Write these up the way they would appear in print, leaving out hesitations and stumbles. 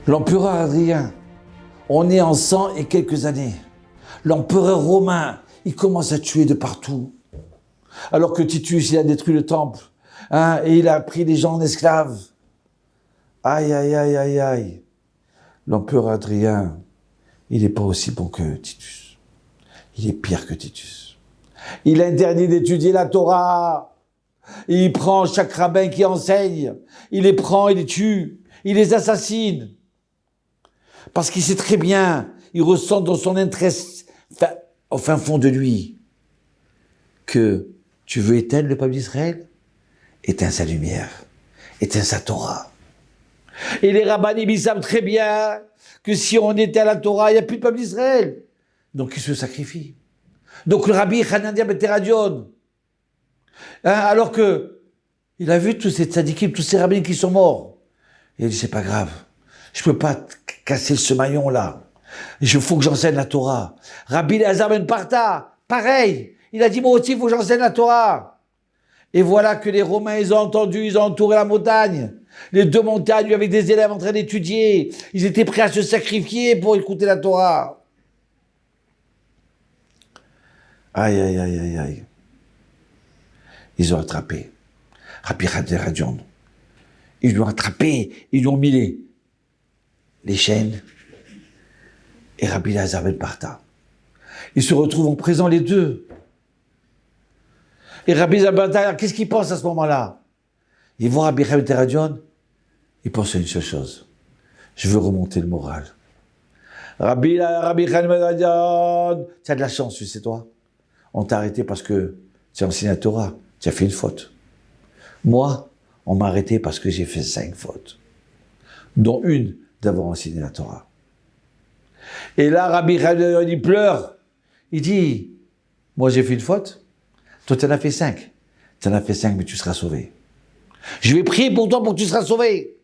L'empereur Adrien, on est en 100 et quelques années. L'empereur romain, il commence à tuer de partout. Alors que Titus, il a détruit le temple, hein, et il a pris les gens en esclaves. Aïe, aïe, aïe, aïe, aïe. L'empereur Adrien, il n'est pas aussi bon que Titus. Il est pire que Titus. Il interdit d'étudier la Torah. Il prend chaque rabbin qui enseigne. Il les prend, il les tue. Il les assassine. Parce qu'il sait très bien, il ressent dans son intérêt, au fin fond de lui, que tu veux éteindre le peuple d'Israël? Éteins sa lumière. Éteins sa Torah. Et les rabbins, ils savent très bien que si on éteint la Torah, il n'y a plus de peuple d'Israël. Donc ils se sacrifient. Donc le rabbi Hanania ben Teradion, alors que il a vu tous ces tzadikim, tous ces rabbins qui sont morts, il a dit c'est pas grave, je peux pas casser ce maillon-là. Il faut que j'enseigne la Torah. Rabbi Elazar ben Parta, pareil, il a dit moi aussi il faut que j'enseigne la Torah. Et voilà que les Romains, ils ont entendu, ils ont entouré la montagne. Les deux montagnes avec des élèves en train d'étudier. Ils étaient prêts à se sacrifier pour écouter la Torah. Aïe, aïe, aïe, aïe, aïe. Ils ont attrapé Rabbi Radion. Ils l'ont attrapé, ils lui ont mis les chaînes. Et Rabbi Elazar ben Parta. Ils se retrouvent en présent les deux. Et Rabbi Elazar ben Parta, qu'est-ce qu'il pense à ce moment-là? Il voit Rabbi Radion, il pense à une seule chose. Je veux remonter le moral. Rabbi Radion, tu as de la chance, tu sais toi. On t'a arrêté parce que tu as enseigné la Torah. Tu as fait une faute. Moi, on m'a arrêté parce que j'ai fait 5 fautes. Dont une d'avoir enseigné la Torah. Et là, Rabbi Radion, il pleure. Il dit, moi j'ai fait une faute. Toi, tu en as fait 5. Tu en as fait 5, mais tu seras sauvé. Je vais prier pour toi pour que tu seras sauvé.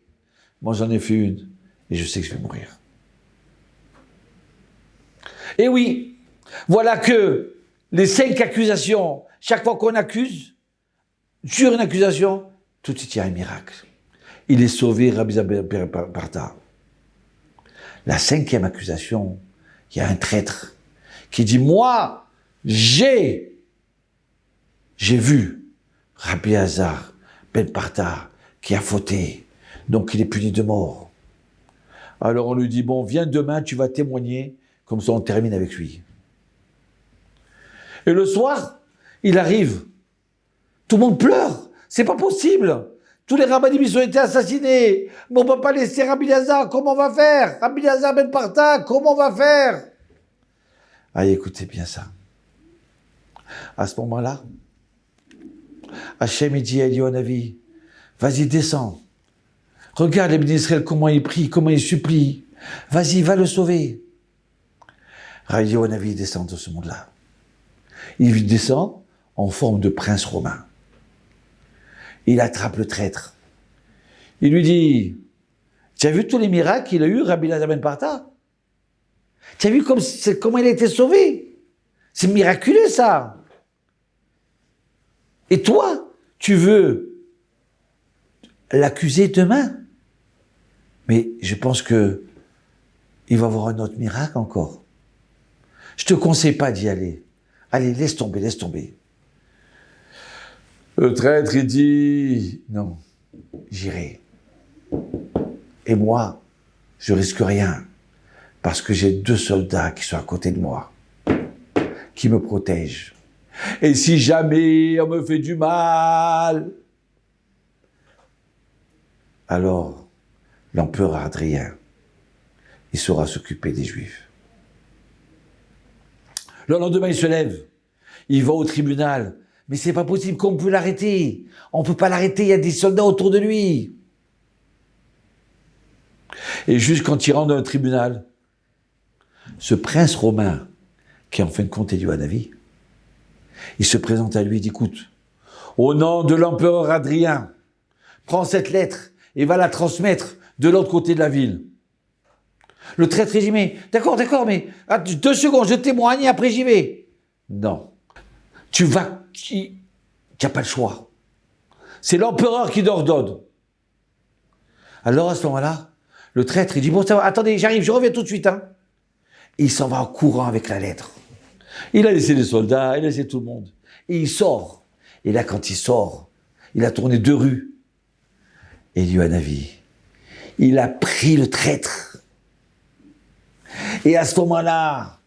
Moi, j'en ai fait une. Et je sais que je vais mourir. Et oui, voilà que les 5 accusations, chaque fois qu'on accuse, sur une accusation, tout de suite il y a un miracle. Il est sauvé, Rabbi Elazar ben Parta. La 5e accusation, il y a un traître qui dit, moi, j'ai vu Rabbi Elazar ben Parta qui a fauté, donc il est puni de mort. Alors on lui dit, bon, viens demain, tu vas témoigner, comme ça on termine avec lui. Et le soir, il arrive. Tout le monde pleure. C'est pas possible. Tous les rabbins ils ont été assassinés. Mais on ne peut pas laisser Rabbi Elazar. Comment on va faire? Rabbi Elazar ben Parta, comment on va faire? Ah, écoutez bien ça. À ce moment-là, Hachem dit à Eliyahu Hanavi, vas-y, descends. Regarde les bénis d'Israël, comment ils prient, comment ils supplient. Vas-y, va le sauver. Eliyahu Hanavi descend de ce monde-là. Il descend en forme de prince romain. Il attrape le traître. Il lui dit, tu as vu tous les miracles qu'il a eu, Rabbi Elazar ben Parta? Tu as vu comment il a été sauvé? C'est miraculeux ça. Et toi, tu veux l'accuser demain? Mais je pense que il va y avoir un autre miracle encore. Je te conseille pas d'y aller. Allez, laisse tomber, laisse tomber. Le traître, il dit, non, j'irai. Et moi, je risque rien, parce que j'ai 2 soldats qui sont à côté de moi, qui me protègent. Et si jamais on me fait du mal, alors l'empereur Adrien, il saura s'occuper des Juifs. Le lendemain, il se lève, il va au tribunal. Mais c'est pas possible, qu'on peut l'arrêter. On peut pas l'arrêter, il y a des soldats autour de lui. Et juste quand il rentre dans le tribunal, ce prince romain, qui en fin de compte est Eliyahu Hanavi, il se présente à lui et dit, écoute, au nom de l'empereur Adrien, prends cette lettre et va la transmettre de l'autre côté de la ville. Le traître, il dit, mais d'accord, mais 2 secondes, je témoigne et après j'y vais. Non. Tu n'as pas le choix. C'est l'empereur qui t'ordonne. Alors à ce moment-là, Le traître, il dit, bon, ça va, attendez, j'arrive, je reviens tout de suite. Hein. Et il s'en va en courant avec la lettre. Il a laissé les soldats, il a laissé tout le monde. Et il sort. Et là, quand il sort, il a tourné 2 rues. Et il y a eu un avis. Il a pris le traître. Et à ce moment-là,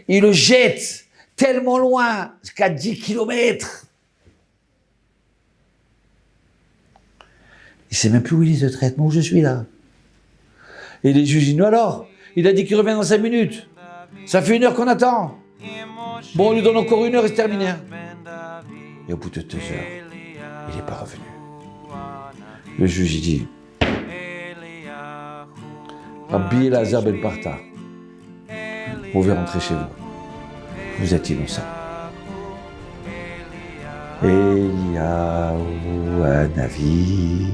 il le jette tellement loin, jusqu'à 10 kilomètres. Il ne sait même plus où il est, ce traître, moi où je suis là. Et les juges disent, nous alors, il a dit qu'il revient dans 5 minutes. Ça fait 1 heure qu'on attend. Bon, on lui donne encore 1 heure et c'est terminé. Et au bout de 2 heures, il n'est pas revenu. Le juge, il dit, Rabbi Elazar ben Parta, vous pouvez rentrer chez vous. Vous êtes innocent. Eliyahu Hanavi.